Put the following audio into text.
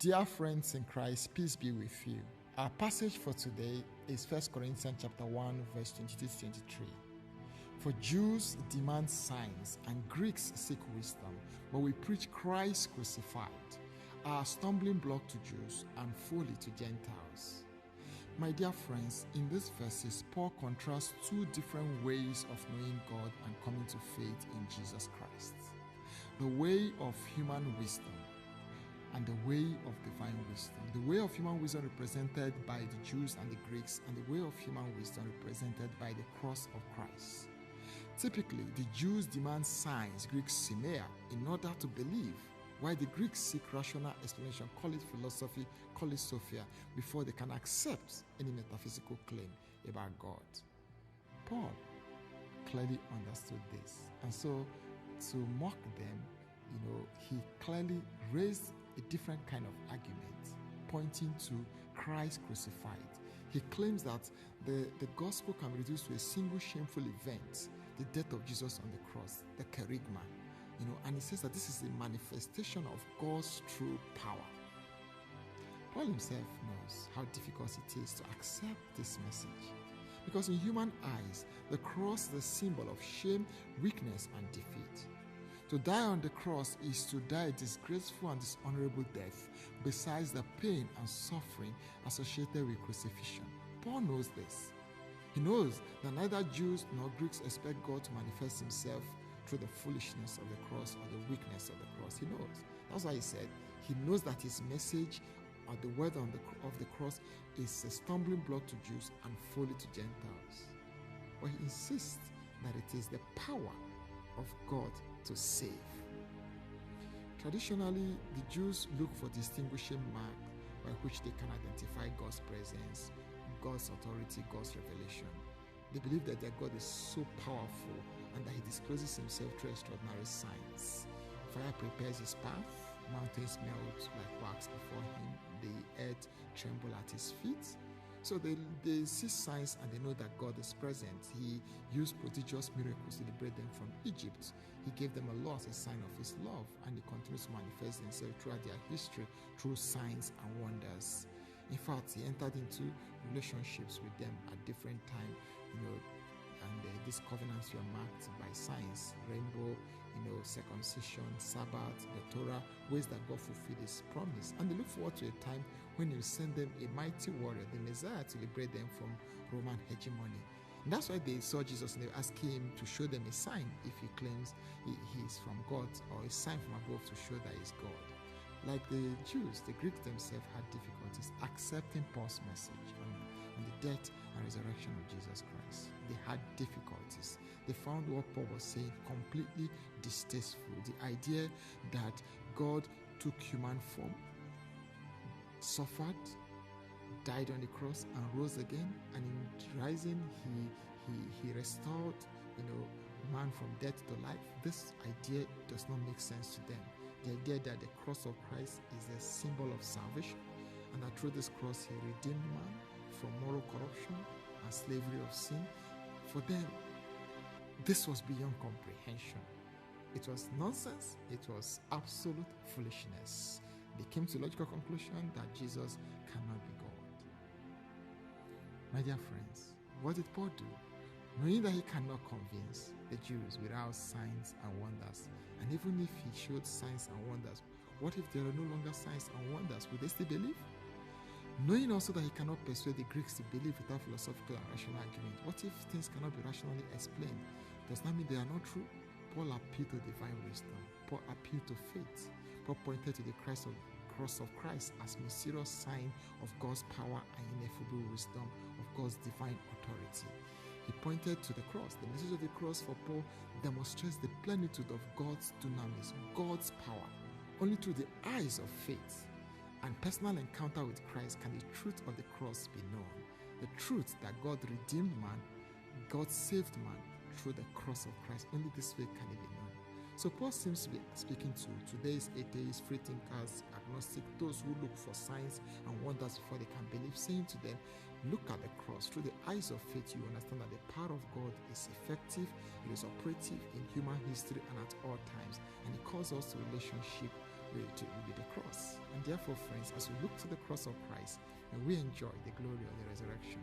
Dear friends in Christ, peace be with you. Our passage for today is 1 Corinthians chapter 1, verse 22-23. For Jews demand signs and Greeks seek wisdom, but we preach Christ crucified, our stumbling block to Jews and folly to Gentiles. My dear friends, in these verses, Paul contrasts two different ways of knowing God and coming to faith in Jesus Christ. The way of human wisdom and the way of divine wisdom. The way of human wisdom represented by the Jews and the Greeks, and the way of human wisdom represented by the cross of Christ. Typically, the Jews demand signs, Greek semia, in order to believe, while the Greeks seek rational explanation, call it philosophy, call it sophia, before they can accept any metaphysical claim about God. Paul clearly understood this, and so to mock them, he clearly raised a different kind of argument, pointing to Christ crucified. He claims that the gospel can be reduced to a single shameful event, the death of Jesus on the cross, the kerygma, and he says that this is a manifestation of God's true power. Paul himself knows how difficult it is to accept this message, because in human eyes, the cross is a symbol of shame, weakness, and defeat. To die on the cross is to die a disgraceful and dishonorable death, besides the pain and suffering associated with crucifixion. Paul knows this. He knows that neither Jews nor Greeks expect God to manifest himself through the foolishness of the cross or the weakness of the cross. He knows. That's why he said he knows that his message or the word of the cross is a stumbling block to Jews and folly to Gentiles. But he insists that it is the power of God to save. Traditionally, the Jews look for distinguishing marks by which they can identify God's presence, God's authority, God's revelation. They believe that their God is so powerful and that he discloses himself through extraordinary signs. Fire prepares his path, mountains melt like wax before him, the earth trembles at his feet. So they see signs and they know that God is present. He used prodigious miracles to liberate them from Egypt. He gave them a law as a sign of his love, and he continues to manifest himself throughout their history through signs and wonders. In fact, he entered into relationships with them at different times, and these covenants were marked by signs, rainbow, circumcision, Sabbath, the Torah, ways that God fulfilled his promise. And they look forward to a time when he will send them a mighty warrior, the Messiah, to liberate them from Roman hegemony. And that's why they saw Jesus and they asked him to show them a sign if he claims he is from God, or a sign from above to show that he's God. Like the Jews, the Greeks themselves had difficulties accepting Paul's message on the death and resurrection of Jesus Christ. They had difficulties. They found what Paul was saying completely distasteful. The idea that God took human form, suffered, died on the cross, and rose again, and in rising he restored man from death to life. This idea does not make sense to them. The idea that the cross of Christ is a symbol of salvation, and that through this cross he redeemed man from moral corruption and slavery of sin. For them, this was beyond comprehension. It was nonsense. It was absolute foolishness. They came to the logical conclusion that Jesus cannot be God. My dear friends, what did Paul do? Knowing that he cannot convince the Jews without signs and wonders, and even if he showed signs and wonders, what if there are no longer signs and wonders? Would they still believe? Knowing also that he cannot persuade the Greeks to believe without philosophical and rational argument, what if things cannot be rationally explained? Does that mean they are not true? Paul appealed to divine wisdom. Paul appealed to faith. Paul pointed to the cross of Christ as mysterious sign of God's power and ineffable wisdom, of God's divine authority. He pointed to the cross. The message of the cross for Paul demonstrates the plenitude of God's dunamis, God's power. Only through the eyes of faith and personal encounter with Christ can the truth of the cross be known. The truth that God redeemed man, God saved man through the cross of Christ. Only this way can it be known. So Paul seems to be speaking to today's atheists, free thinkers, agnostic, those who look for signs and wonders before they can believe, saying to them, look at the cross. Through the eyes of faith, you understand that the power of God is effective, it is operative in human history and at all times. And it calls us to relationship will be the cross. And therefore, friends, as we look to the cross of Christ, and we enjoy the glory of the resurrection.